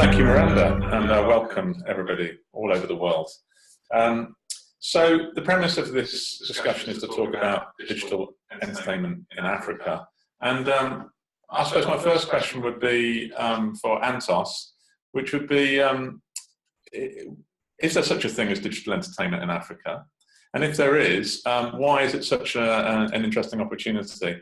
Thank you, Miranda, and welcome everybody all over the world. So the premise of this discussion is to talk about digital entertainment in Africa. And I suppose my first question would be for ANTOS, which would be, is there such a thing as digital entertainment in Africa? And if there is, why is it such an interesting opportunity?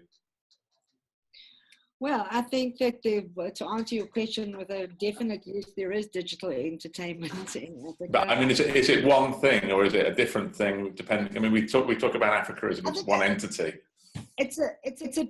Well, I think that to answer your question with a definite yes, there is digital entertainment in Africa. But I mean, is it one thing or is it a different thing? Depending. I mean, we talk about Africa as one entity. It's a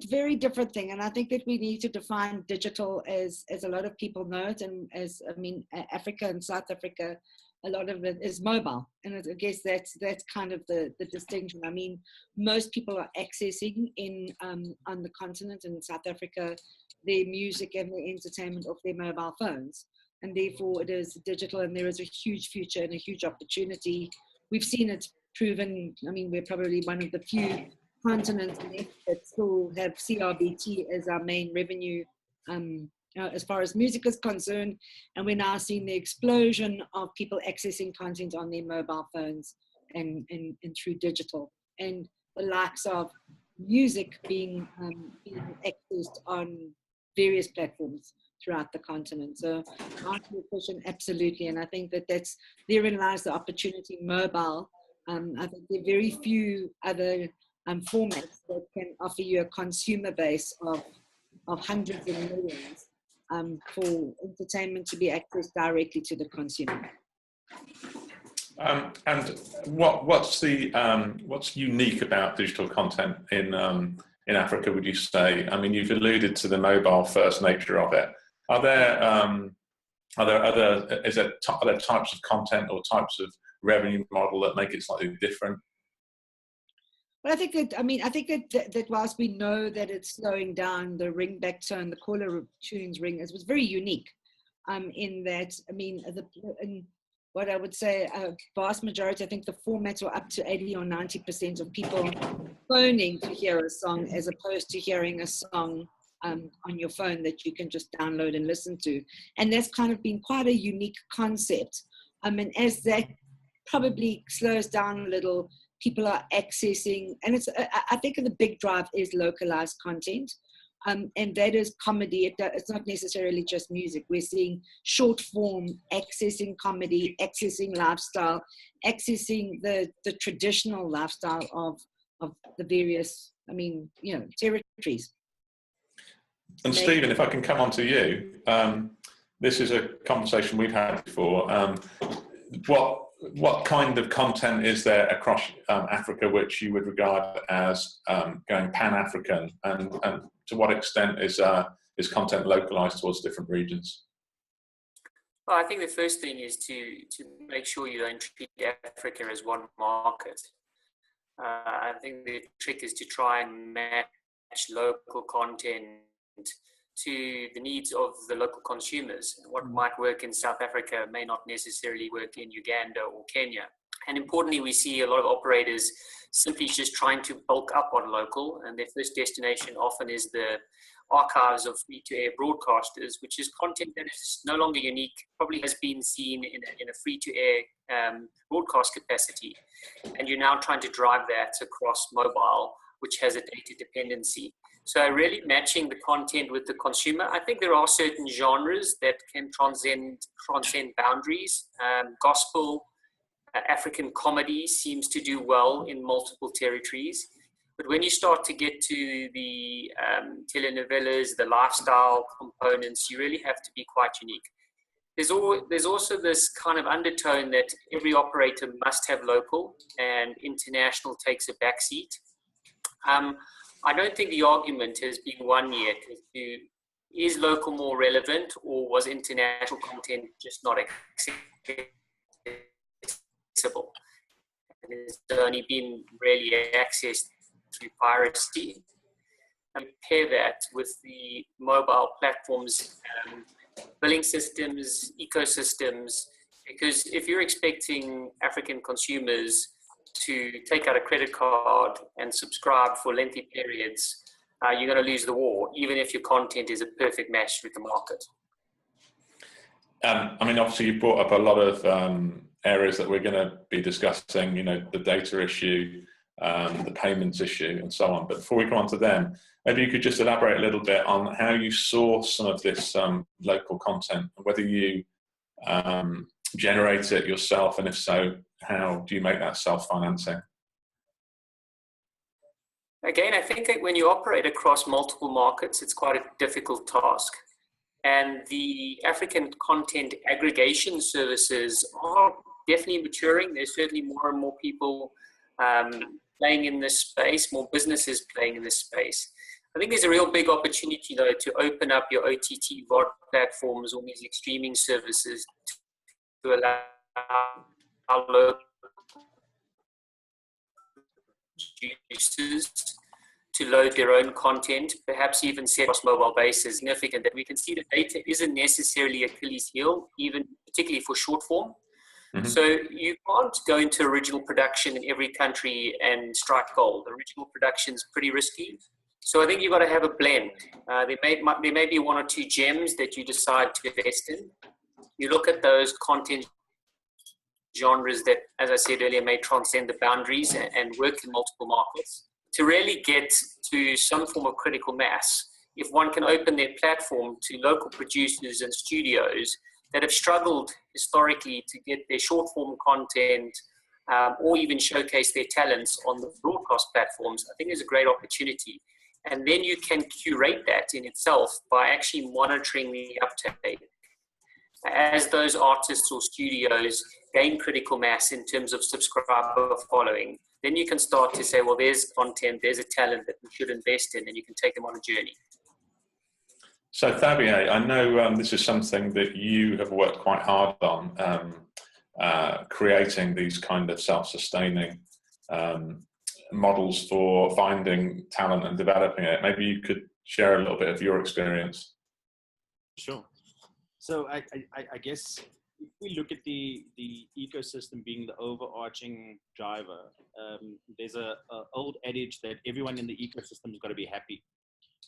very different thing, and I think that we need to define digital as a lot of people know it, and as I mean, Africa and South Africa, a lot of it is mobile, and I guess that's kind of the distinction. I mean, most people are accessing on the continent in South Africa their music and their entertainment off their mobile phones, and therefore it is digital, and there is a huge future and a huge opportunity. We've seen it proven. I mean, we're probably one of the few continents that still have CRBT as our main revenue as far as music is concerned, and we're now seeing the explosion of people accessing content on their mobile phones and through digital, and the likes of music being accessed on various platforms throughout the continent. So to answer your question, absolutely, and I think that therein lies the opportunity. Mobile, I think there are very few other formats that can offer you a consumer base of hundreds of millions for entertainment to be accessed directly to the consumer. And what's unique about digital content in Africa, would you say? I mean, you've alluded to the mobile first nature of it. Are there types of content or types of revenue model that make it slightly different? Well, I think that whilst we know that it's slowing down, the ringback tone, the caller tunes ring, was very unique in that, I mean, what I would say, a vast majority, I think the formats were up to 80 or 90% of people phoning to hear a song as opposed to hearing a song on your phone that you can just download and listen to. And that's kind of been quite a unique concept. And as that probably slows down a little, people are accessing, and I think the big drive is localized content, and that is comedy. It's not necessarily just music. We're seeing short form accessing comedy, accessing lifestyle, accessing the traditional lifestyle of the various, I mean, you know, territories. And Stephen, if I can come on to you, this is a conversation we've had before. What kind of content is there across Africa which you would regard as going pan-African, and to what extent is content localized towards different regions? Well, I think the first thing is to make sure you don't treat Africa as one market. I think the trick is to try and match local content to the needs of the local consumers. What might work in South Africa may not necessarily work in Uganda or Kenya. And importantly, we see a lot of operators simply just trying to bulk up on local, and their first destination often is the archives of free-to-air broadcasters, which is content that is no longer unique, probably has been seen in a free-to-air broadcast capacity. And you're now trying to drive that across mobile, which has a data dependency. So really matching the content with the consumer. I think there are certain genres that can transcend boundaries. Gospel, African comedy seems to do well in multiple territories. But when you start to get to the telenovelas, the lifestyle components, you really have to be quite unique. There's also this kind of undertone that every operator must have local and international takes a backseat. I don't think the argument has been won yet as to, is local more relevant, or was international content just not accessible? And it's only been really accessed through piracy. And pair that with the mobile platforms, billing systems, ecosystems, because if you're expecting African consumers to take out a credit card and subscribe for lengthy periods, you're going to lose the war, even if your content is a perfect match with the market. I mean, obviously you brought up a lot of areas that we're going to be discussing, you know, the data issue, the payments issue and so on. But before we come on to them, maybe you could just elaborate a little bit on how you source some of this local content, whether you generate it yourself, and if so, how do you make that self-financing? Again, I think that when you operate across multiple markets, it's quite a difficult task. And the African content aggregation services are definitely maturing. There's certainly more and more people playing in this space, more businesses playing in this space. I think there's a real big opportunity, though, to open up your OTT VOD platforms or music streaming services to allow our local producers to load their own content, perhaps even set across mobile bases. Significant that we can see that data isn't necessarily Achilles' heel, even particularly for short form. Mm-hmm. So you can't go into original production in every country and strike gold. Original production is pretty risky. So I think you've got to have a blend. There may be one or two gems that you decide to invest in. You look at those content genres that, as I said earlier, may transcend the boundaries and work in multiple markets. To really get to some form of critical mass, if one can open their platform to local producers and studios that have struggled historically to get their short form content or even showcase their talents on the broadcast platforms, I think there's a great opportunity. And then you can curate that in itself by actually monitoring the uptake. As those artists or studios gain critical mass in terms of subscriber following, then you can start to say, well, there's content, there's a talent that we should invest in, and you can take them on a journey. So Fabien, I know this is something that you have worked quite hard on, creating these kind of self-sustaining models for finding talent and developing it. Maybe you could share a little bit of your experience. Sure. So I guess if we look at the ecosystem being the overarching driver, there's a old adage that everyone in the ecosystem has got to be happy.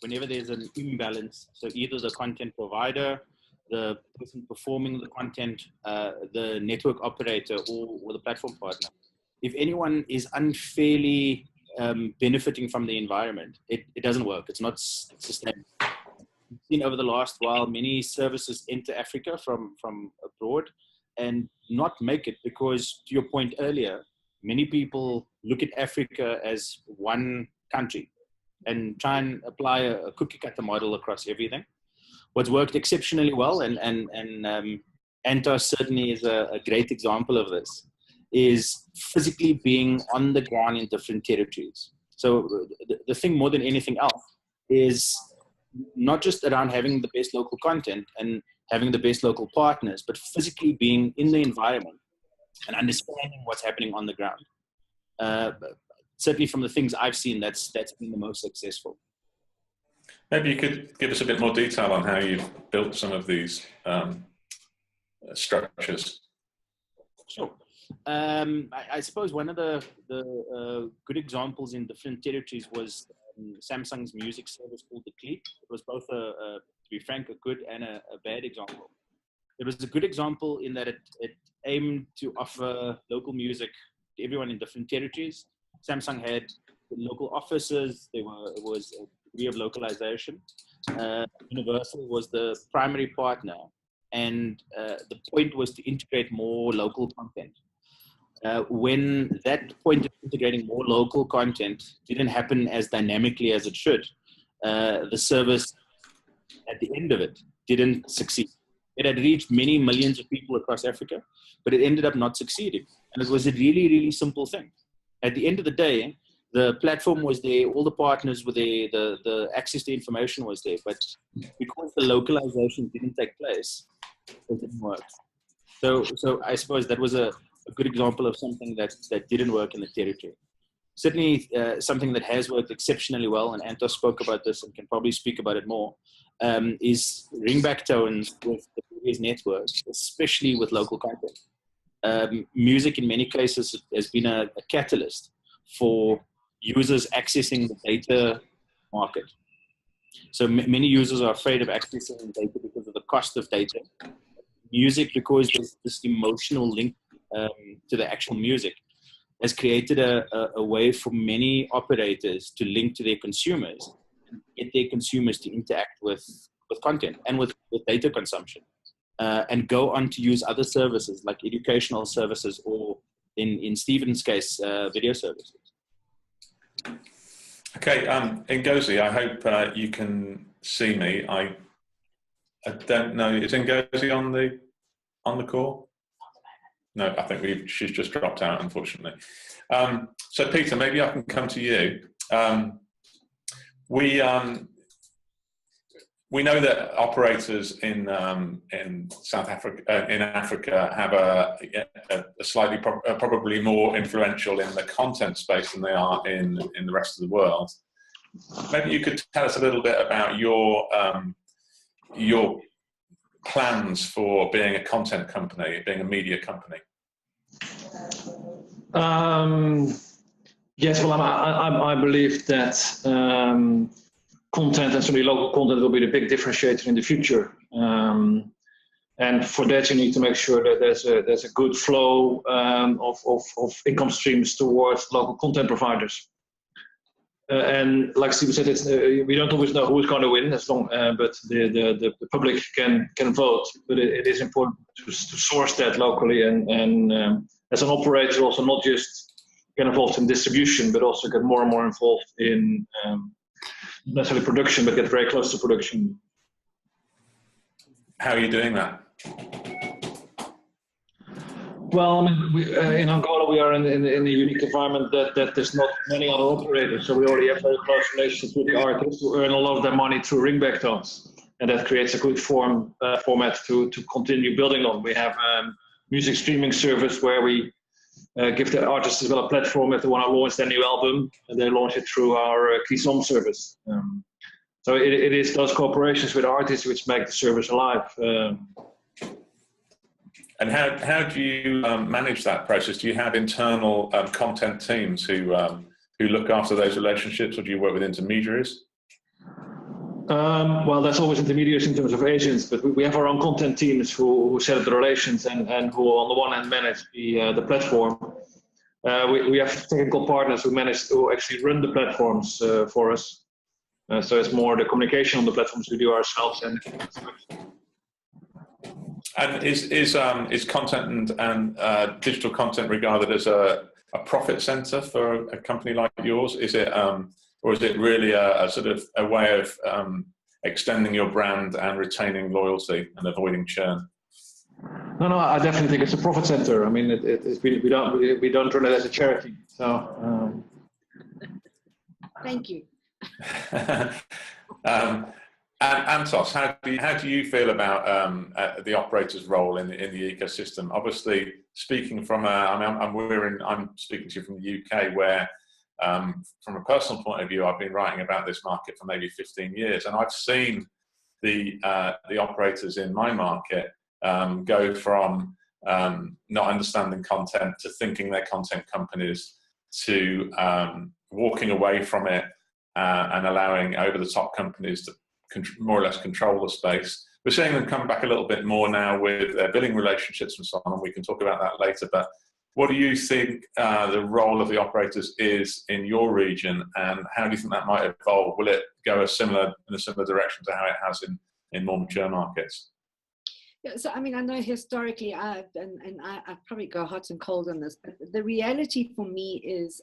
Whenever there's an imbalance, so either the content provider, the person performing the content, the network operator, or the platform partner, if anyone is unfairly benefiting from the environment, it doesn't work. It's not sustainable. We've seen over the last while many services enter Africa from abroad and not make it because, to your point earlier, many people look at Africa as one country and try and apply a cookie cutter model across everything. What's worked exceptionally well, and ANTOS certainly is a great example of this, is physically being on the ground in different territories. So the thing more than anything else is not just around having the best local content and having the best local partners, but physically being in the environment and understanding what's happening on the ground. Certainly from the things I've seen, that's been the most successful. Maybe you could give us a bit more detail on how you've built some of these structures. Sure. I suppose one of the good examples in different territories was Samsung's music service called The Clique. It was both, to be frank, a good and a bad example. It was a good example in that it aimed to offer local music to everyone in different territories. Samsung had local offices. It was a degree of localization. Universal was the primary partner, and the point was to integrate more local content. When that point of integrating more local content didn't happen as dynamically as it should, the service at the end of it didn't succeed. It had reached many millions of people across Africa, but it ended up not succeeding. And it was a really, really simple thing. At the end of the day, the platform was there, all the partners were there, the access to information was there, but because the localization didn't take place, it didn't work. So I suppose that was a good example of something that didn't work in the territory. Certainly something that has worked exceptionally well, and ANTOS spoke about this and can probably speak about it more, is ringback tones with the previous networks, especially with local content. Music in many cases has been a catalyst for users accessing the data market. So many users are afraid of accessing data because of the cost of data. music, because there's this emotional link to the actual music, has created a way for many operators to link to their consumers, and get their consumers to interact with content and with data consumption, and go on to use other services like educational services, or in Stephen's case, video services. Okay, NGOZI, I hope you can see me. I don't know, is NGOZI on the call? No, I think she's just dropped out, unfortunately. So Peter, maybe I can come to you. We know that operators in South Africa, in Africa, have a slightly probably more influential in the content space than they are in the rest of the world. Maybe you could tell us a little bit about your plans for being a content company, being a media company. Yes, well, I believe that content, and certainly local content, will be the big differentiator in the future. And for that, you need to make sure that there's a good flow of income streams towards local content providers. And like Steve said, we don't always know who's going to win, as long, but the public can vote. But it is important to source that locally, and as an operator, also not just get involved in distribution, but also get more and more involved in not necessarily production, but get very close to production. How are you doing that? Well, I mean, in Angola, we are in a unique environment that there's not many other operators. So we already have very close relationships with the artists who earn a lot of their money through ringback tones. And that creates a good format to continue building on. We have music streaming service where we give the artists as well a platform if they want to launch their new album, and they launch it through our Kisom service. So it is those cooperations with artists which make the service alive. And how do you manage that process? Do you have internal content teams who look after those relationships, or do you work with intermediaries? Well, that's always intermediaries in terms of agents, but we have our own content teams who set up the relations and who, on the one hand, manage the platform. We have technical partners who actually run the platforms for us. So it's more the communication on the platforms we do ourselves. And is content and digital content regarded as a profit center for a company like yours? Is it, or is it really a sort of a way of extending your brand and retaining loyalty and avoiding churn? No, I definitely think it's a profit center. I mean, we don't run it as a charity. So. Thank you. And ANTOS, how do you feel about the operator's role in the ecosystem? Obviously, speaking from I'm speaking to you from the UK, where from a personal point of view, I've been writing about this market for maybe 15 years, and I've seen the operators in my market go from not understanding content to thinking they're content companies to walking away from it and allowing over-the-top companies to more or less control the space. We're seeing them come back a little bit more now with their billing relationships and so on, and we can talk about that later. But what do you think the role of the operators is in your region, and how do you think that might evolve? Will it go in a similar direction to how it has in more mature markets? Yeah, so I mean, I know historically, I probably go hot and cold on this, but the reality for me is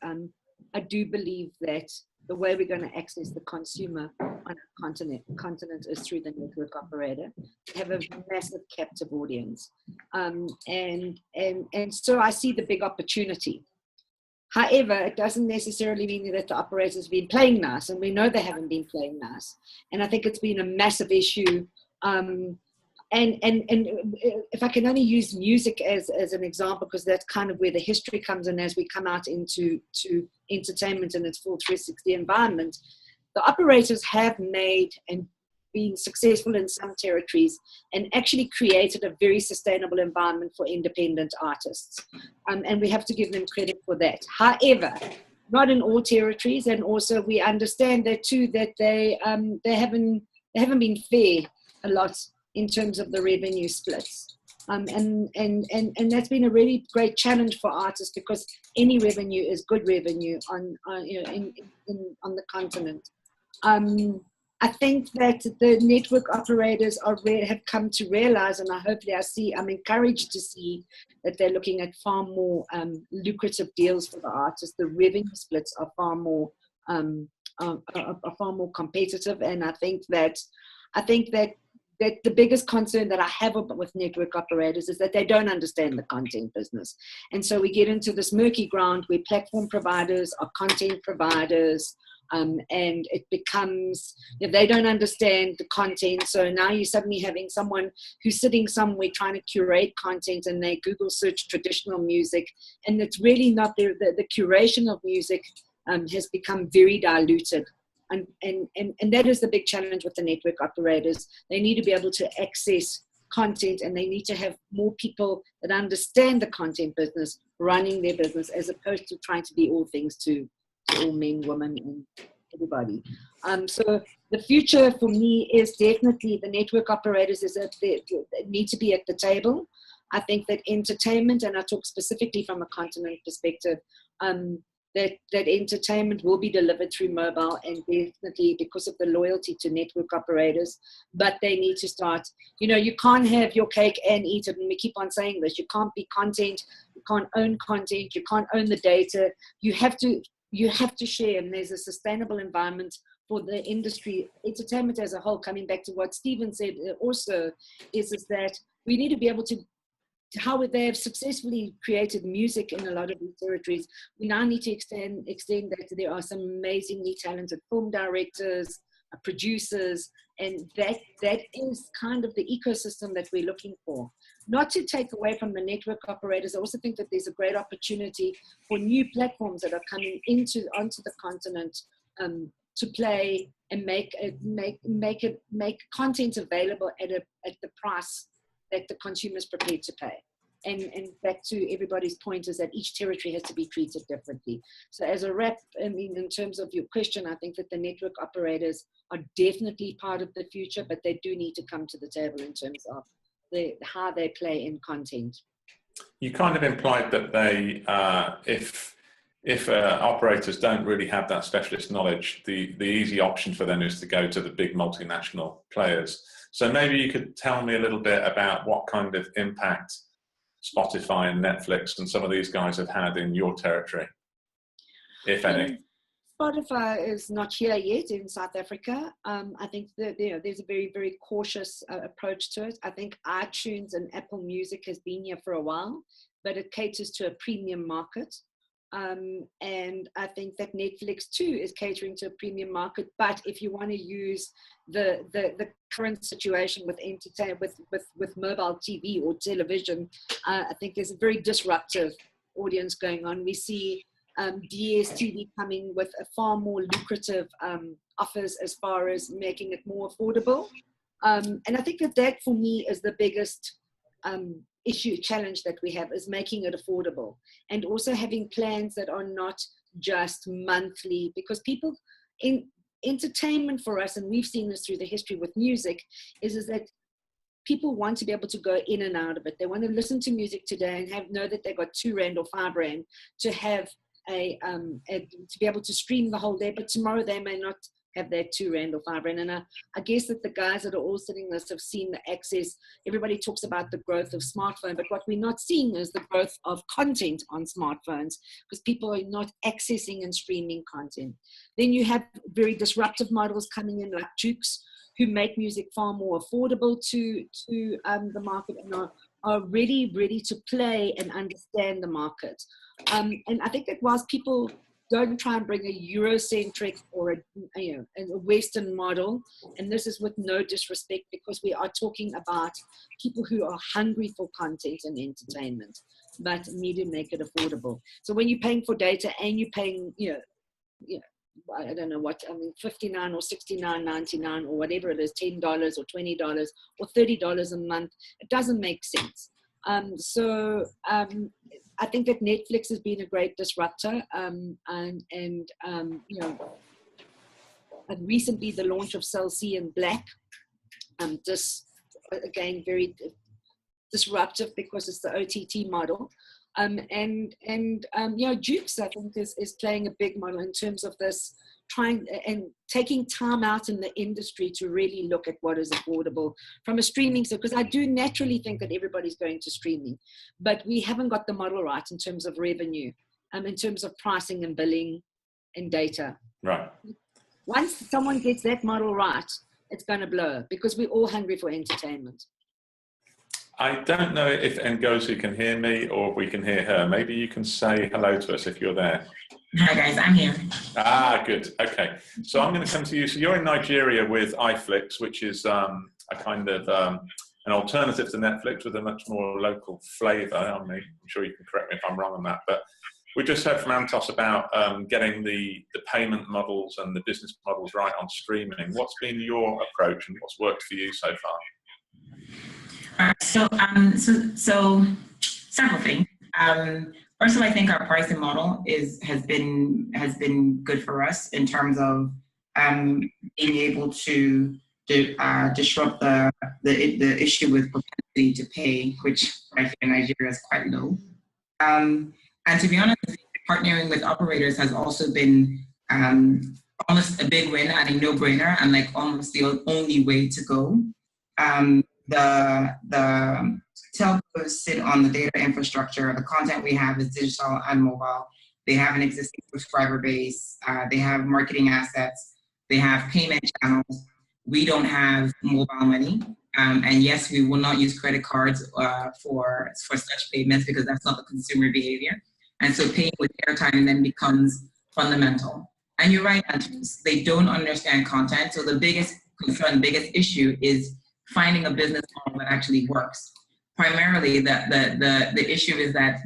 I do believe that the way we're going to access the consumer on a continent is through the network operator. We have a massive captive audience. And so I see the big opportunity. However, it doesn't necessarily mean that the operators have been playing nice, and we know they haven't been playing nice. And I think it's been a massive issue. And if I can only use music as an example, because that's kind of where the history comes in as we come out into entertainment in its full 360 environment, the operators have made and been successful in some territories and actually created a very sustainable environment for independent artists. And we have to give them credit for that. However, not in all territories, and also we understand that too, that they haven't been fair a lot in terms of the revenue splits. And that's been a really great challenge for artists, because any revenue is good revenue on the continent. I think that the network operators have come to realize, and I'm encouraged to see that they're looking at far more lucrative deals for the artists. The revenue splits are far more competitive, and I think that the biggest concern that I have with network operators is that they don't understand the content business. And so we get into this murky ground where platform providers are content providers, and it becomes, they don't understand the content. So now you're suddenly having someone who's sitting somewhere trying to curate content, and they Google search traditional music, and it's really not the curation of music has become very diluted. And that is the big challenge with the network operators. They need to be able to access content, and they need to have more people that understand the content business running their business, as opposed to trying to be all things to all men, women, and everybody. So the future for me is definitely the network operators they need to be at the table. I think that entertainment, and I talk specifically from a continent perspective, that entertainment will be delivered through mobile, and definitely because of the loyalty to network operators. But they need to start, you can't have your cake and eat it, and we keep on saying this. You can't be content, you can't own content, you can't own the data. You have to share, and there's a sustainable environment for the industry. Entertainment as a whole, coming back to what Stephen said also, is that we need to be able to, how they have successfully created music in a lot of these territories. We now need to extend that there are some amazingly talented film directors, producers, and that is kind of the ecosystem that we're looking for. Not to take away from the network operators, I also think that there's a great opportunity for new platforms that are coming onto the continent to play and make content available at the price that the consumer is prepared to pay. And back to everybody's point is that each territory has to be treated differently. So as a wrap, in terms of your question, I think that the network operators are definitely part of the future, but they do need to come to the table in terms of how they play in content. You kind of implied that they, if operators don't really have that specialist knowledge, the easy option for them is to go to the big multinational players. So maybe you could tell me a little bit about what kind of impact Spotify and Netflix and some of these guys have had in your territory, if any. Spotify is not here yet in South Africa. I think that there's a very, very cautious approach to it. I think iTunes and Apple Music has been here for a while, but it caters to a premium market. And I think that Netflix too is catering to a premium market. But if you want to use the current situation with with mobile TV or television, I think there's a very disruptive audience going on. We see DSTV coming with a far more lucrative offers as far as making it more affordable. And I think that for me is the biggest challenge that we have, is making it affordable, and also having plans that are not just monthly, because people in entertainment for us, and we've seen this through the history with music, is that people want to be able to go in and out of it. They want to listen to music today and know that they got R2 or R5 to have to be able to stream the whole day, but tomorrow they may not have that R2 or R5. And I guess that the guys that are all sitting this have seen the access. Everybody talks about the growth of smartphone, but what we're not seeing is the growth of content on smartphones, because people are not accessing and streaming content. Then you have very disruptive models coming in, like Jukes, who make music far more affordable to the market, and are ready to play and understand the market. And I think that whilst people don't try and bring a Eurocentric or a Western model, and this is with no disrespect, because we are talking about people who are hungry for content and entertainment, but need to make it affordable. So when you're paying for data and you're paying, I don't know what, $59 or $69.99 or whatever it is, $10 or $20 or $30 a month, it doesn't make sense. I think that Netflix has been a great disruptor, and recently the launch of Cell C and Black, just again very disruptive because it's the OTT model. Jukes, I think, is playing a big model in terms of this, trying and taking time out in the industry to really look at what is affordable from a streaming. So, because I do naturally think that everybody's going to streaming, but we haven't got the model right in terms of revenue, in terms of pricing and billing and data. Right. Once someone gets that model right, it's going to blow, because we're all hungry for entertainment. I don't know if NGOZI can hear me or we can hear her. Maybe you can say hello to us if you're there. Hi guys, I'm here. Ah, good. Okay. So I'm going to come to you. So you're in Nigeria with IFLIX, which is a kind of an alternative to Netflix with a much more local flavour. I'm sure you can correct me if I'm wrong on that. But we just heard from ANTOS about getting the payment models and the business models right on streaming. What's been your approach and what's worked for you so far? So several things. First of all, I think our pricing model has been good for us in terms of being able to disrupt the issue with propensity to pay, which I think in Nigeria is quite low. And to be honest, partnering with operators has also been almost a big win and a no-brainer, and like almost the only way to go. The telcos sit on the data infrastructure. The content we have is digital and mobile. They have an existing subscriber base. They have marketing assets. They have payment channels. We don't have mobile money. And yes, we will not use credit cards for such payments because that's not the consumer behavior. And so paying with airtime then becomes fundamental. And you're right, ANTOS, they don't understand content. So the biggest concern, the biggest issue is finding a business model that actually works. Primarily, the issue is that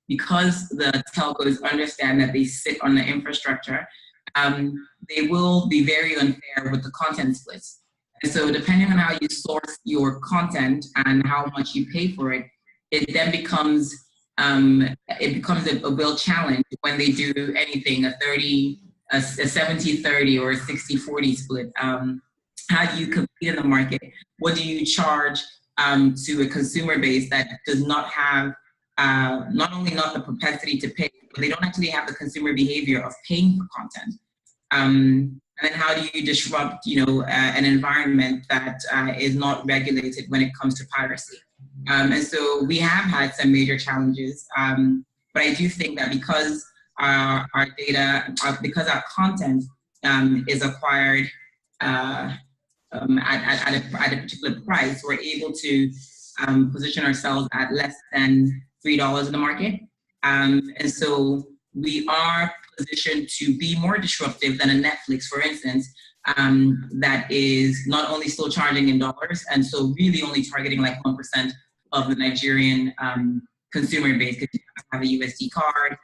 because the telcos understand that they sit on the infrastructure, they will be very unfair with the content splits. And so depending on how you source your content and how much you pay for it, it then becomes a real challenge when they do anything, a 70-30 or a 60-40 split. How do you compete in the market? What do you charge to a consumer base that does not have, not only not the propensity to pay, but they don't actually have the consumer behavior of paying for content? And then how do you disrupt, an environment that is not regulated when it comes to piracy? And so we have had some major challenges, but I do think that because our data, because our content is acquired at a particular price, we're able to position ourselves at less than $3 in the market. And so we are positioned to be more disruptive than a Netflix, for instance, that is not only still charging in dollars, and so really only targeting like 1% of the Nigerian consumer base, because you have to have a USD card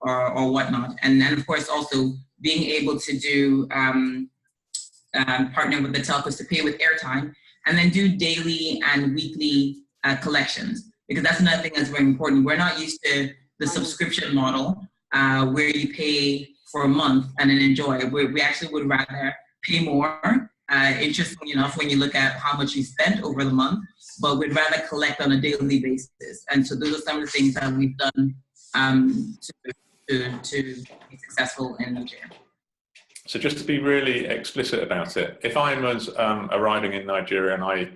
or whatnot. And then, of course, also being able to do partner with the telcos to pay with airtime, and then do daily and weekly collections, because that's another thing that's very important. We're not used to the subscription model where you pay for a month and then enjoy. We actually would rather pay more, interestingly enough, when you look at how much you spent over the month, but we'd rather collect on a daily basis. And so those are some of the things that we've done to be successful in Nigeria. So just to be really explicit about it, if I was arriving in Nigeria and I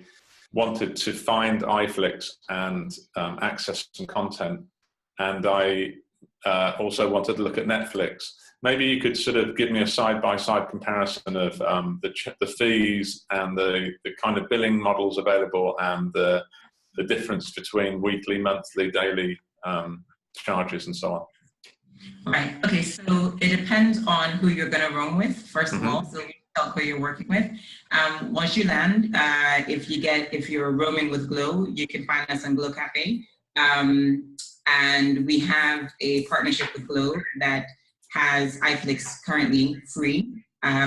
wanted to find IFLIX and access some content, and I also wanted to look at Netflix, maybe you could sort of give me a side-by-side comparison of the fees and the kind of billing models available and the difference between weekly, monthly, daily charges and so on. Right. Okay. So it depends on who you're going to roam with, first of all. So tell who you're working with. Once you land, if you're roaming with Glow, you can find us on Glow Cafe. And we have a partnership with Glow that has IFLIX currently free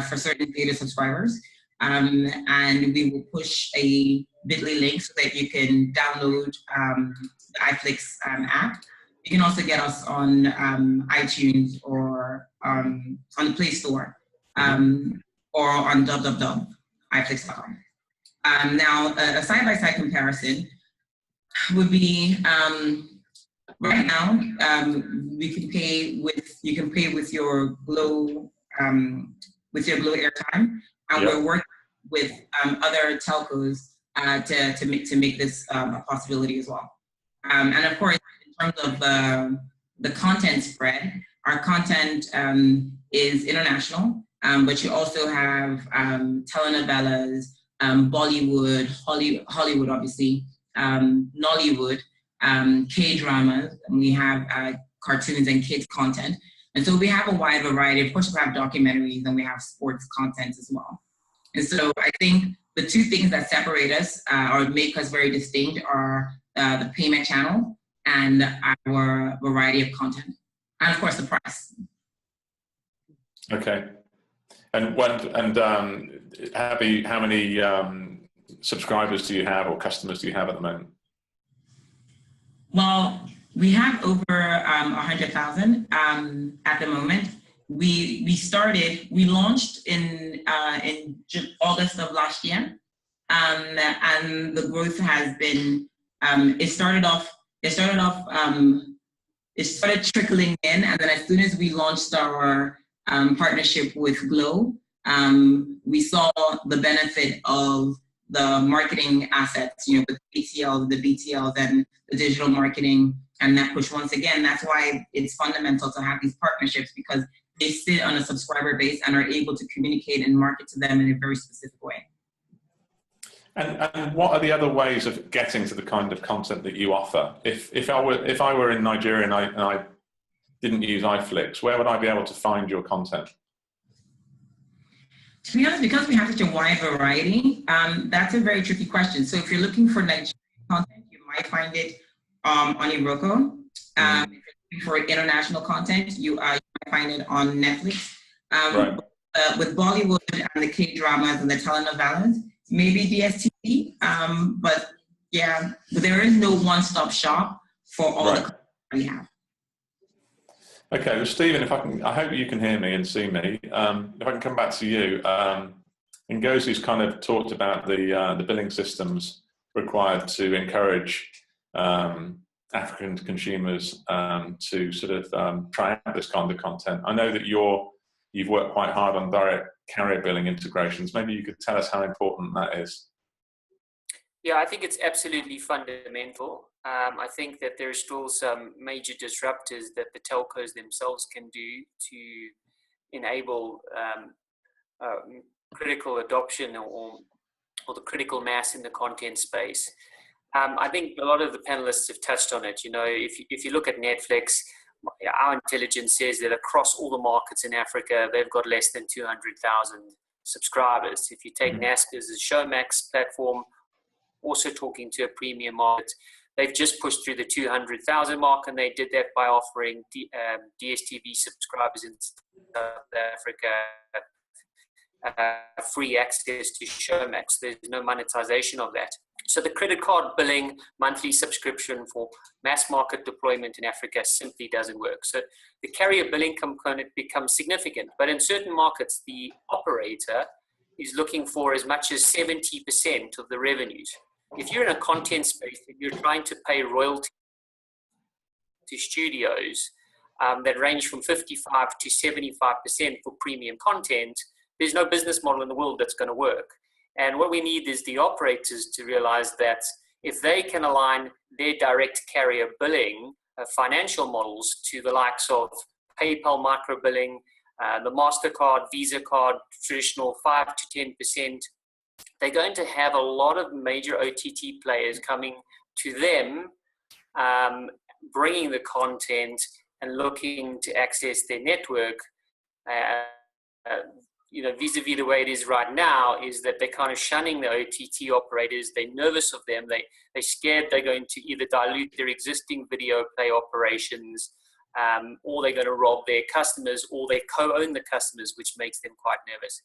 for certain data subscribers. And we will push a bit.ly link so that you can download the IFLIX app. You can also get us on iTunes or on the Play Store or on www.iflix.com. Now, a side-by-side comparison, would be right now we can pay with your Glow airtime, and we're working with other telcos to make this a possibility as well. And of course, in terms of the content spread, our content is international, but you also have telenovelas, Bollywood, Hollywood, obviously, Nollywood, K-dramas, and we have cartoons and kids content. And so we have a wide variety. Of course, we have documentaries and we have sports content as well. And so I think the two things that separate us or make us very distinct are the payment channel and our variety of content. And of course, the price. Okay. And how many subscribers do you have or customers do you have at the moment? Well, we have over 100,000 at the moment. We launched in August of last year, and the growth has been. It started trickling in, and then as soon as we launched our partnership with Glow, we saw the benefit of the marketing assets, with ATL, the BTLs, and the digital marketing and that push. Once again, that's why it's fundamental to have these partnerships, because they sit on a subscriber base and are able to communicate and market to them in a very specific way. And what are the other ways of getting to the kind of content that you offer? If I were in Nigeria and I didn't use IFLIX, where would I be able to find your content? To be honest, because we have such a wide variety, that's a very tricky question. So if you're looking for Nigerian content, you might find it on Iroko. If you're looking for international content, you might find it on Netflix. Right. With Bollywood and the K-dramas and the telenovelas, maybe DSTV. But yeah, there is no one-stop shop for all the content we have. Okay, well, Stephen, I hope you can hear me and see me. If I can come back to you, NGOZI's kind of talked about the billing systems required to encourage African consumers to sort of try out this kind of content. I know that you've worked quite hard on direct carrier billing integrations. Maybe you could tell us how important that is. Yeah, I think it's absolutely fundamental. I think that there are still some major disruptors that the telcos themselves can do to enable critical adoption or the critical mass in the content space. I think a lot of the panelists have touched on it. If you look at Netflix, our intelligence says that across all the markets in Africa, they've got less than 200,000 subscribers. If you take NASCA's Showmax platform, also talking to a premium market, they've just pushed through the 200,000 mark, and they did that by offering DSTV subscribers in South Africa free access to Showmax. There's no monetization of that. So the credit card billing monthly subscription for mass market deployment in Africa simply doesn't work. So the carrier billing component becomes significant, but in certain markets, the operator is looking for as much as 70% of the revenues. If you're in a content space and you're trying to pay royalty to studios that range from 55 to 75% for premium content, there's no business model in the world that's going to work. And what we need is the operators to realize that if they can align their direct carrier billing financial models to the likes of PayPal microbilling, the MasterCard, Visa card, traditional 5 to 10%, they're going to have a lot of major OTT players coming to them, bringing the content and looking to access their network. Vis-a-vis the way it is right now is that they're kind of shunning the OTT operators. They're nervous of them. They're scared they're going to either dilute their existing video play operations, or they're going to rob their customers, or they co-own the customers, which makes them quite nervous.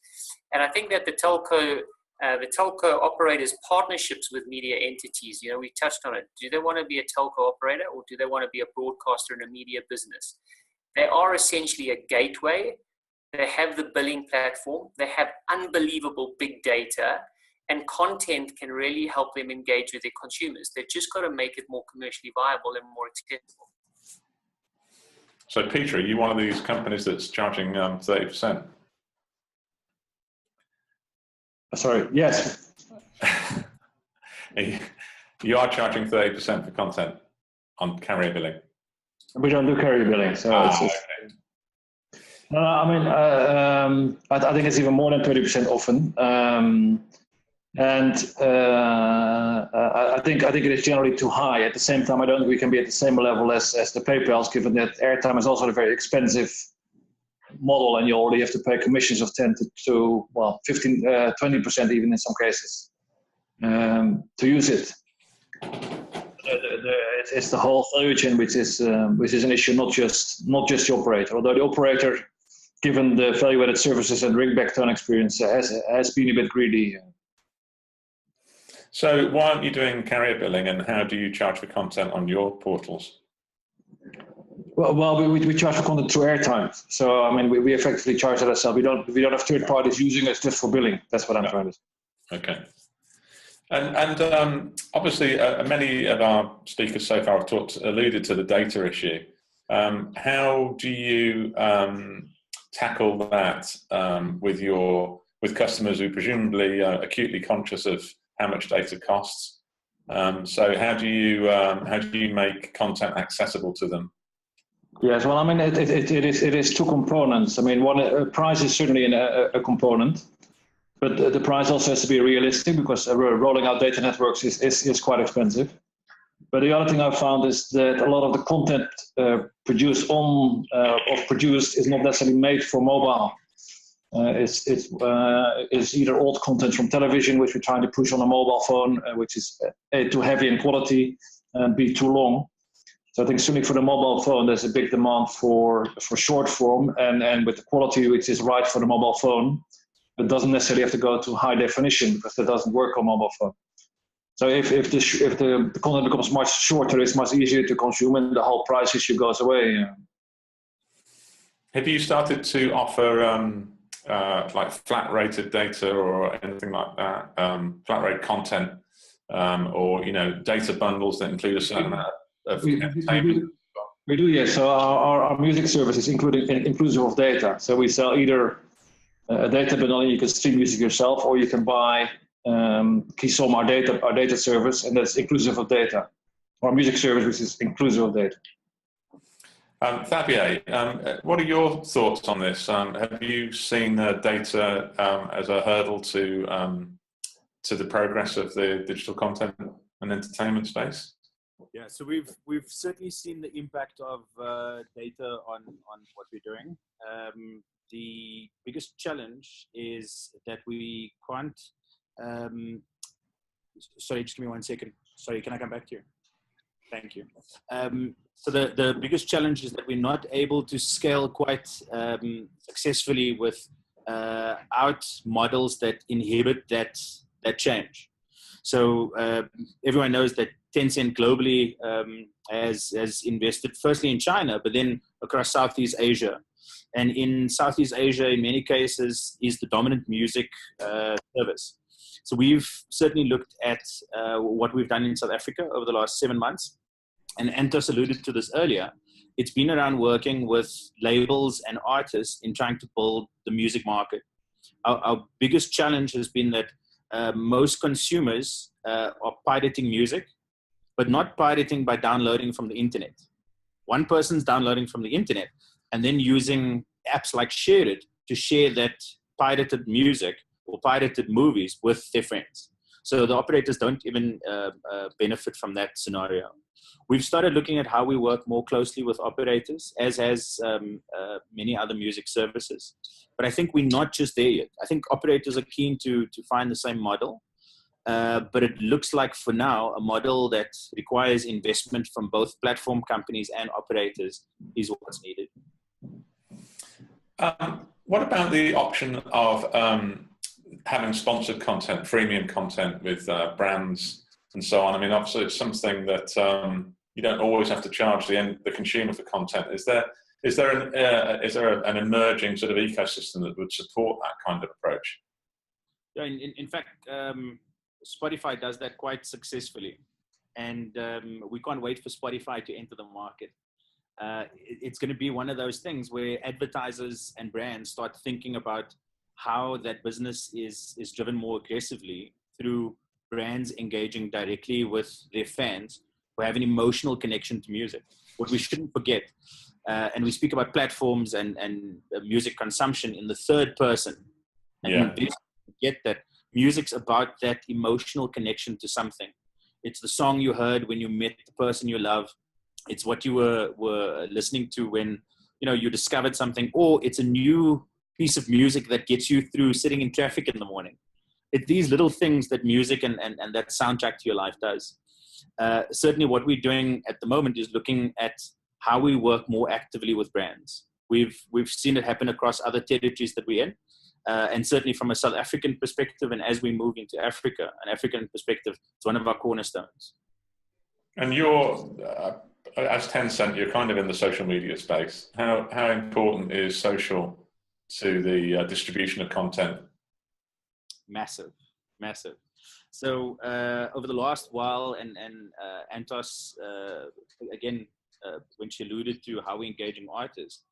And I think that the telco operators' partnerships with media entities, we touched on it. Do they want to be a telco operator, or do they want to be a broadcaster in a media business? They are essentially a gateway. They have the billing platform. They have unbelievable big data, And content can really help them engage with their consumers. They've just got to make it more commercially viable and more accessible. So, Peter, are you one of these companies that's charging 30%? Sorry, yes. You are charging 30% for content on carrier billing? We don't do carrier billing, so it's okay. No, I mean, I think it's even more than 30% often. I think it is generally too high. At the same time, I don't think we can be at the same level as the PayPals, given that airtime is also a very expensive model, and you already have to pay commissions of 10 to 15, 20% even in some cases to use it. It's the whole value chain which is an issue, not just the operator. Although the operator, given the value-added services and ring-back tone experience, has been a bit greedy. So why aren't you doing carrier billing, and how do you charge for content on your portals? Well, we charge for content through airtime. So I mean, we effectively charge that ourselves. We don't have third parties using us just for billing. That's what I'm trying to say. Okay. And obviously, many of our speakers so far have alluded to the data issue. How do you tackle that with customers who presumably are acutely conscious of how much data costs? So how do you make content accessible to them? Yes, well, I mean, it is two components. I mean, one, price is certainly a component. But the price also has to be realistic, because rolling out data networks is quite expensive. But the other thing I've found is that a lot of the content produced is not necessarily made for mobile. It's either old content from television, which we're trying to push on a mobile phone, which is A, too heavy in quality, and B, too long. So I think certainly for the mobile phone, there's a big demand for short form, and with the quality which is right for the mobile phone. It doesn't necessarily have to go to high definition, because that doesn't work on mobile phone. So if the content becomes much shorter, it's much easier to consume, and the whole price issue goes away. Have you started to offer like flat rated data or anything like that, flat rate content, or data bundles that include a certain amount of entertainment? We do, yes. So our music service is inclusive of data. So we sell either a data bundle, and you can stream music yourself, or you can buy Keysom, our data service, and that's inclusive of data. Our music service, which is inclusive of data. Xavier, what are your thoughts on this? Have you seen data as a hurdle to the progress of the digital content and entertainment space? Yeah, so we've certainly seen the impact of data on what we're doing. The biggest challenge is that we can't. Sorry, just give me 1 second. Sorry, can I come back to you? Thank you. So the biggest challenge is that we're not able to scale quite successfully without models that inhibit that change. So everyone knows that Tencent globally has invested firstly in China, but then across Southeast Asia. And in Southeast Asia, in many cases, is the dominant music service. So we've certainly looked at what we've done in South Africa over the last 7 months. And ANTOS alluded to this earlier. It's been around working with labels and artists in trying to build the music market. Our biggest challenge has been that most consumers are pirating music, but not pirating by downloading from the internet. One person's downloading from the internet and then using apps like ShareIt to share that pirated music or pirated movies with their friends. So the operators don't even benefit from that scenario. We've started looking at how we work more closely with operators, as has many other music services. But I think we're not just there yet. I think operators are keen to find the same model. But it looks like for now, a model that requires investment from both platform companies and operators is what's needed. What about the option of having sponsored content, freemium content with brands and so on? I mean, obviously it's something that you don't always have to charge the consumer for content. Is there an emerging sort of ecosystem that would support that kind of approach? Yeah, in fact, Spotify does that quite successfully, and we can't wait for Spotify to enter the market. It's going to be one of those things where advertisers and brands start thinking about how that business is driven more aggressively through brands engaging directly with their fans who have an emotional connection to music. What we shouldn't forget, and we speak about platforms and music consumption in the third person. And forget that music's about that emotional connection to something. It's the song you heard when you met the person you love. It's what you were listening to when you discovered something, or it's a new piece of music that gets you through sitting in traffic in the morning. It's these little things that music and that soundtrack to your life does. Certainly what we're doing at the moment is looking at how we work more actively with brands. We've seen it happen across other territories that we're in. And certainly from a South African perspective, and as we move into Africa, an African perspective, it's one of our cornerstones. And you're, as Tencent, you're kind of in the social media space. How important is social to the distribution of content? Massive. So over the last while, and ANTOS, again, when she alluded to how we're engaging artists,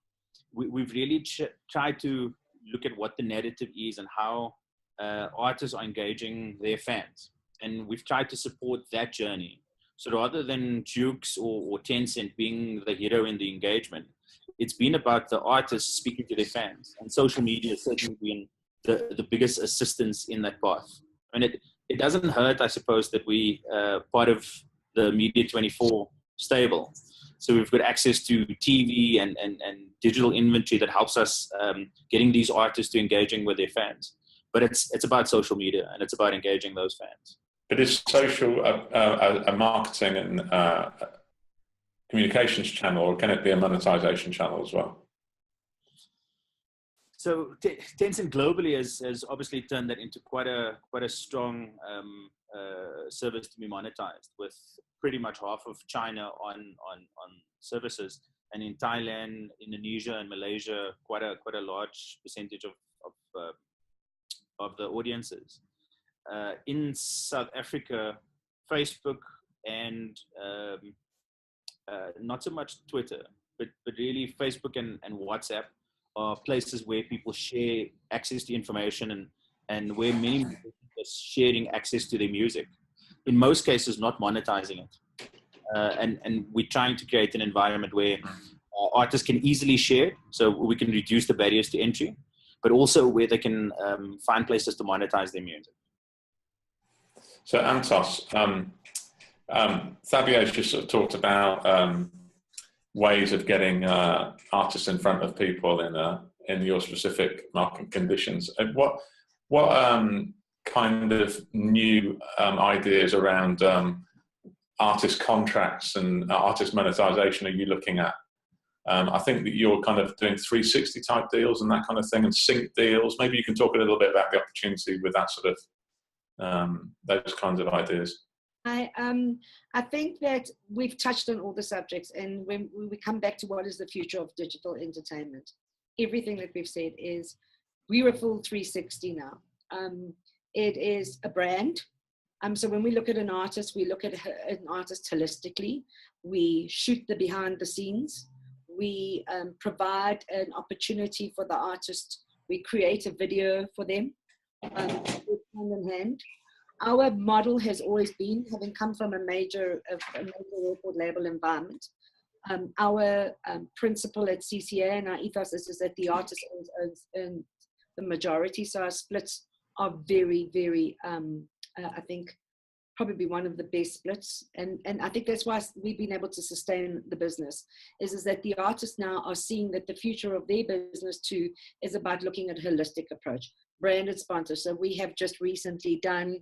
we've really tried to look at what the narrative is and how artists are engaging their fans. And we've tried to support that journey. So rather than Jukes or Tencent being the hero in the engagement, it's been about the artists speaking to their fans. And social media has certainly been the biggest assistance in that path. And it doesn't hurt, I suppose, that we part of the Media 24 stable. So we've got access to TV and digital inventory that helps us getting these artists to engaging with their fans. But it's about social media, and it's about engaging those fans. But is social a marketing and communications channel, or can it be a monetization channel as well? So Tencent globally has obviously turned that into quite a strong service to be monetized, with pretty much half of China on services, and in Thailand, Indonesia, and Malaysia, quite a large percentage of the audiences. In South Africa, Facebook and not so much Twitter, but really Facebook and WhatsApp are places where people share access to information and where many people are sharing access to their music. In most cases, not monetizing it. And we're trying to create an environment where artists can easily share, so we can reduce the barriers to entry, but also where they can find places to monetize their music. So ANTOS, Fabio's just sort of talked about ways of getting artists in front of people in your specific market conditions. And what kind of new ideas around artist contracts and artist monetization are you looking at? I think that you're kind of doing 360 type deals and that kind of thing, and sync deals. Maybe you can talk a little bit about the opportunity with that sort of those kinds of ideas. I think that we've touched on all the subjects, and when we come back to what is the future of digital entertainment, everything that we've said is we're a full 360 now. It is a brand. So when we look at an artist, we look at an artist holistically. We shoot the behind the scenes. We provide an opportunity for the artist. We create a video for them, hand in hand. Our model has always been, having come from a major record label environment, our principle at CCA and our ethos is that the artist owns the majority. So our splits are very, very, I think, probably one of the best splits. And I think that's why we've been able to sustain the business, is that the artists now are seeing that the future of their business too is about looking at a holistic approach. Branded sponsors. So we have just recently done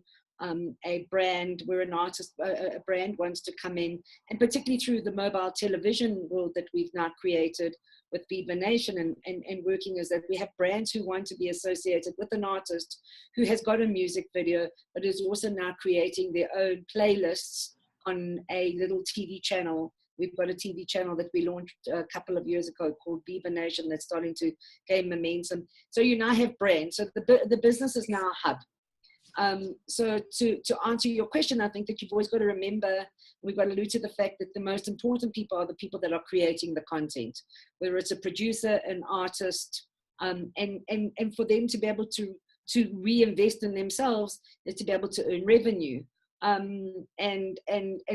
a brand where an artist, a brand wants to come in, and particularly through the mobile television world that we've now created with Viva Nation and working, is that we have brands who want to be associated with an artist who has got a music video, but is also now creating their own playlists on a little TV channel. We've got a TV channel that we launched a couple of years ago called Viva Nation that's starting to gain momentum. So you now have brands. So the business is now a hub. So to answer your question, I think that you've always got to remember, we've got to allude to the fact that the most important people are the people that are creating the content, whether it's a producer, an artist, and for them to be able to reinvest in themselves is to be able to earn revenue. And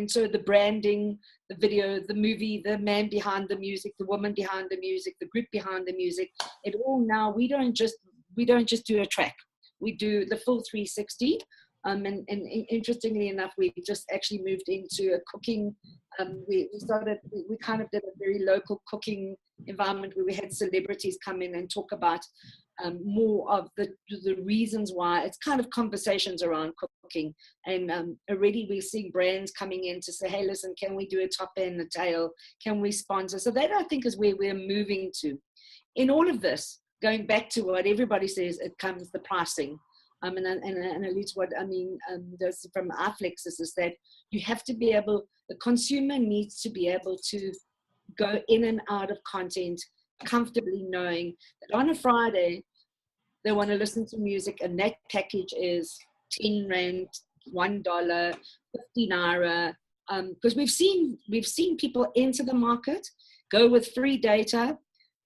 so the branding, the video, the movie, the man behind the music, the woman behind the music, the group behind the music, it all now, we don't just do a track. We do the full 360. And interestingly enough, we just actually moved into a cooking. We kind of did a very local cooking environment where we had celebrities come in and talk about more of the reasons why. It's kind of conversations around cooking. And already we're seeing brands coming in to say, hey, listen, can we do a top and a tail? Can we sponsor? So that, I think, is where we're moving to. In all of this, going back to what everybody says, it comes the pricing. And allude to what I mean, those from IFLIX is that you have to be able, the consumer needs to be able to go in and out of content comfortably, knowing that on a Friday they want to listen to music and that package is 10 Rand, $1, 50 Naira. Because we've seen people enter the market, go with free data,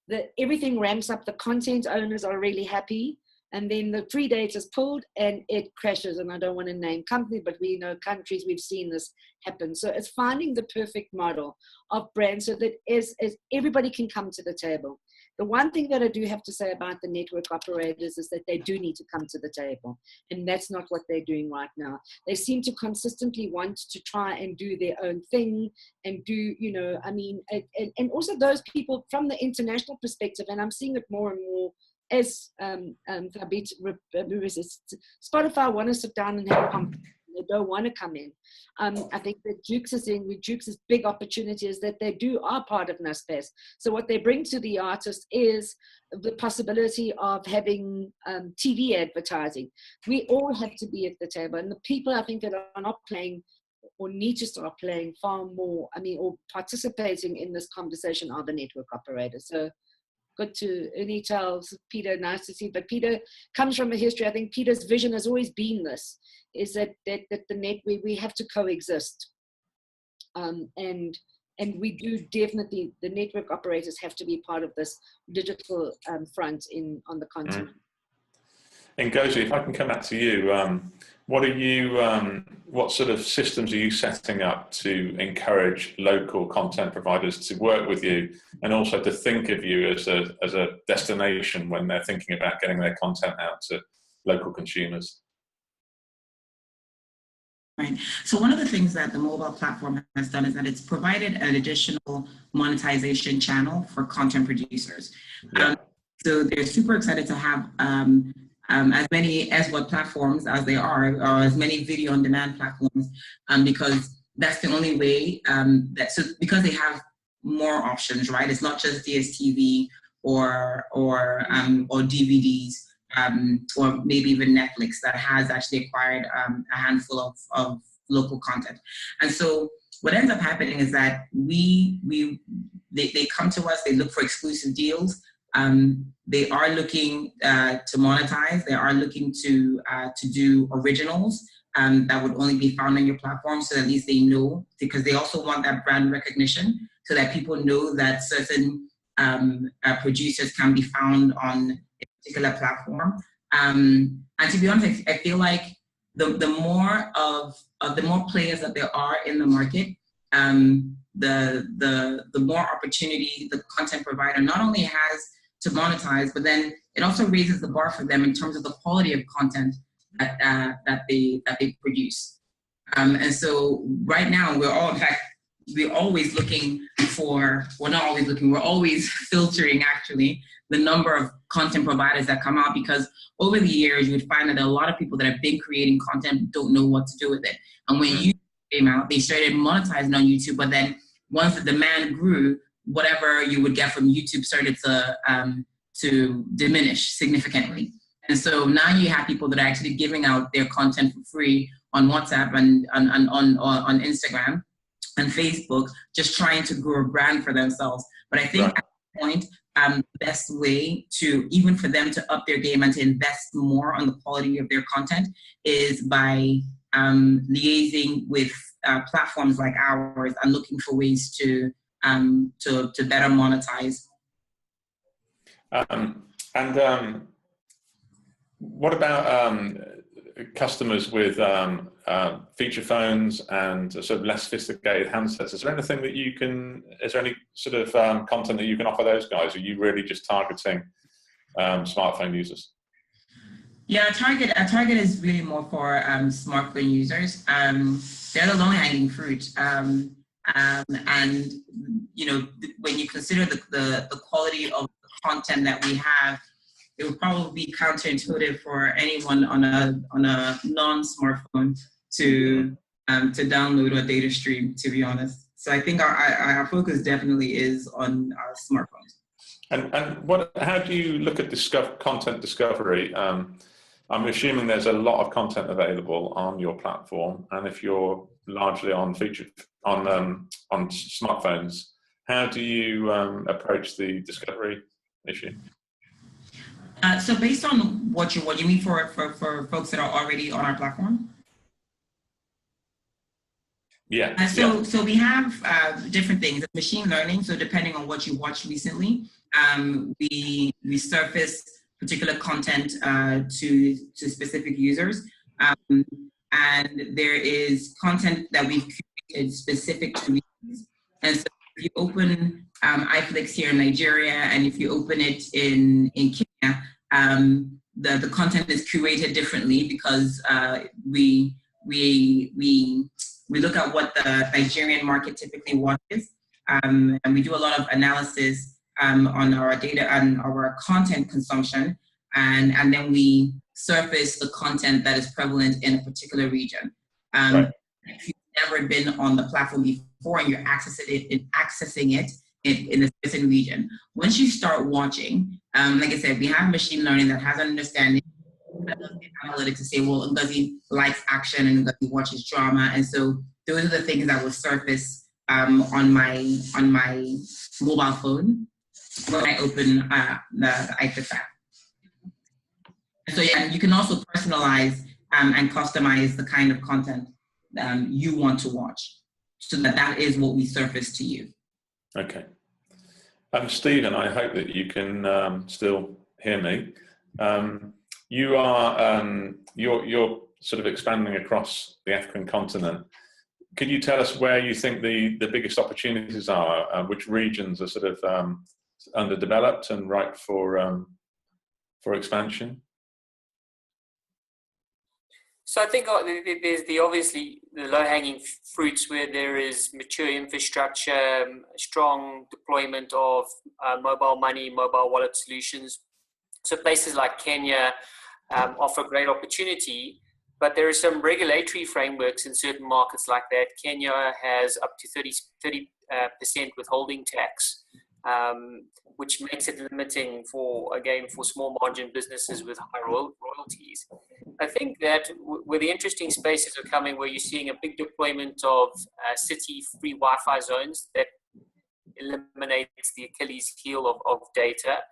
that everything ramps up, the content owners are really happy. And then the free data is pulled and it crashes. And I don't want to name company, but we know countries, we've seen this happen. So it's finding the perfect model of brands so that as everybody can come to the table. The one thing that I do have to say about the network operators is that they do need to come to the table. And that's not what they're doing right now. They seem to consistently want to try and do their own thing and do, and also those people from the international perspective, and I'm seeing it more and more, as Spotify want to sit down and have a conversation. They don't want to come in. I think that Jukes is in with Jukes' big opportunity is that they are part of NSPAS. So what they bring to the artist is the possibility of having TV advertising. We all have to be at the table, and the people I think that are not playing or need to start playing far more, or participating in this conversation are the network operators. So good to UNITEL, Peter, nice to see. But Peter comes from a history, I think Peter's vision has always been this, is that the net, we have to coexist. And we do definitely, the network operators have to be part of this digital front on the continent. NGOZI, if I can come back to you, what sort of systems are you setting up to encourage local content providers to work with you and also to think of you as a destination when they're thinking about getting their content out to local consumers? Right. So one of the things that the mobile platform has done is that it's provided an additional monetization channel for content producers. Yeah. So they're super excited to have as many SWOT platforms as they are, or as many video on demand platforms, because that's the only way because they have more options, right? It's not just DSTV or DVDs, or maybe even Netflix that has actually acquired a handful of local content. And so what ends up happening is that they come to us, they look for exclusive deals. They are looking to monetize. They are looking to do originals that would only be found on your platform, so at least they know, because they also want that brand recognition, so that people know that certain producers can be found on a particular platform. And to be honest, I feel like the more players that there are in the market, the more opportunity the content provider not only has to monetize, but then it also raises the bar for them in terms of the quality of content that they produce. And so right now we're always looking for, well, not always looking, we're always filtering actually the number of content providers that come out, because over the years you would find that there are a lot of people that have been creating content don't know what to do with it. And when YouTube came out, they started monetizing on YouTube, but then once the demand grew, whatever you would get from YouTube started to diminish significantly. And so now you have people that are actually giving out their content for free on WhatsApp and on Instagram and Facebook, just trying to grow a brand for themselves. But I think point, the best way to, even for them to up their game and to invest more on the quality of their content is by liaising with platforms like ours and looking for ways to better monetize. What about customers with feature phones and sort of less sophisticated handsets? Is there anything that you can, is there any sort of content that you can offer those guys? Or are you really just targeting smartphone users? Yeah, our target is really more for smartphone users. They're the low-hanging fruit. And you know, when you consider the quality of the content that we have, it would probably be counterintuitive for anyone on a non-smartphone to download a data stream, to be honest. So I think our focus definitely is on our smartphones. And how do you look at content discovery? I'm assuming there's a lot of content available on your platform, and if you're largely on smartphones, how do you approach the discovery issue? So based on what you mean for folks that are already on our platform? Yeah. So we have different things. Machine learning. So depending on what you watched recently, we surface particular content to specific users, and there is content that we've created specific to users. And so if you open IFLIX here in Nigeria, and if you open it in Kenya, the content is curated differently because we look at what the Nigerian market typically watches, and we do a lot of analysis on our data and our content consumption, and then we surface the content that is prevalent in a particular region. Right. If you've never been on the platform before and you're accessing it in a certain region, once you start watching, like I said, we have machine learning that has an understanding, analytics to say, well, NGOZI likes action and NGOZI watches drama, and so those are the things that will surface on my mobile phone when I open the IFLIX app. So yeah, you can also personalize and customize the kind of content you want to watch, so that is what we surface to you. Okay. Stephen, I hope that you can still hear me. You are you're sort of expanding across the African continent. Could you tell us where you think the biggest opportunities are? Which regions are sort of underdeveloped and ripe for expansion? So I think there's obviously the low-hanging fruits where there is mature infrastructure, strong deployment of mobile money, mobile wallet solutions. So places like Kenya offer great opportunity, but there are some regulatory frameworks in certain markets like that. Kenya has up to 30% withholding tax, which makes it limiting for small margin businesses with high royalties. I think that where the interesting spaces are coming, where you're seeing a big deployment of city free Wi-Fi zones that eliminates the Achilles heel of data.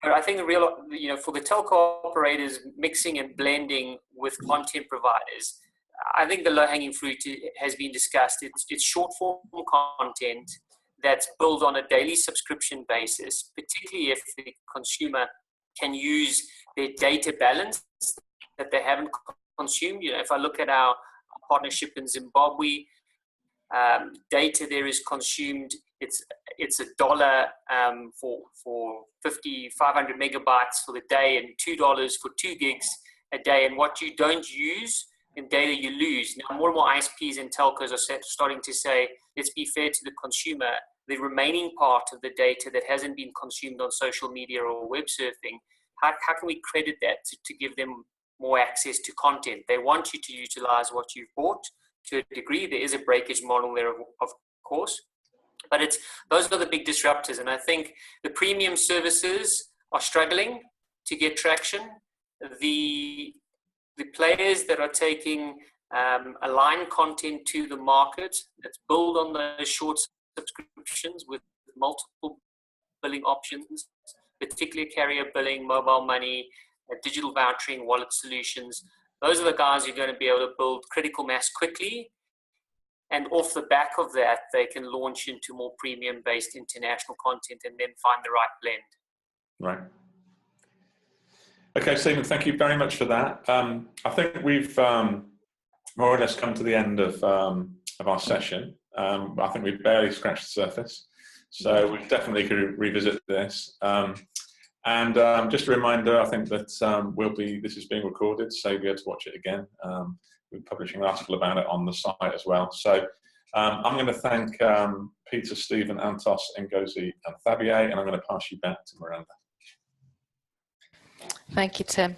But I think the real, for the telco operators mixing and blending with content providers, I think the low-hanging fruit has been discussed. It's short-form content that's built on a daily subscription basis, particularly if the consumer can use their data balance that they haven't consumed. If I look at our partnership in Zimbabwe, data there is consumed. It's $1 for 500 megabytes for the day, and $2 for 2 gigs a day. And what you don't use in data, you lose. Now, more and more ISPs and telcos are starting to say, let's be fair to the consumer. The remaining part of the data that hasn't been consumed on social media or web surfing, how can we credit that to give them more access to content? They want you to utilize what you've bought to a degree. There is a breakage model there, of course, but those are the big disruptors. And I think the premium services are struggling to get traction. The players that are taking aligned content to the market that's built on those short subscriptions with multiple billing options, particularly carrier billing, mobile money, digital vouchering, wallet solutions. Those are the guys who are going to be able to build critical mass quickly. And off the back of that, they can launch into more premium-based international content and then find the right blend. Right. Okay, Stephen, thank you very much for that. I think we've more or less come to the end of our session. I think we've barely scratched the surface, so we definitely could revisit this. And just a reminder, I think that this is being recorded, so you'll be able to watch it again. We're publishing an article about it on the site as well. So I'm going to thank Peter, Stephen, ANTOS, NGOZI, and Fabier, and I'm going to pass you back to Miranda. Thank you, Tim.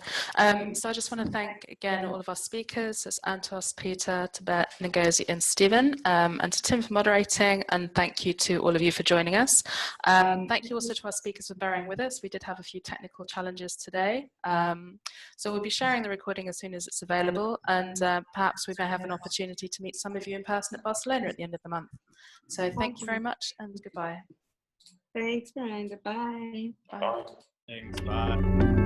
So I just want to thank again all of our speakers. It's ANTOS, Peter, Tibet, NGOZI, and Stephen, and to Tim for moderating, and thank you to all of you for joining us. Thank you also to our speakers for bearing with us. We did have a few technical challenges today. So we'll be sharing the recording as soon as it's available, and perhaps we may have an opportunity to meet some of you in person at Barcelona at the end of the month. So thank you very much, and goodbye. Thanks, Miranda. Bye. Bye. Thanks, bye.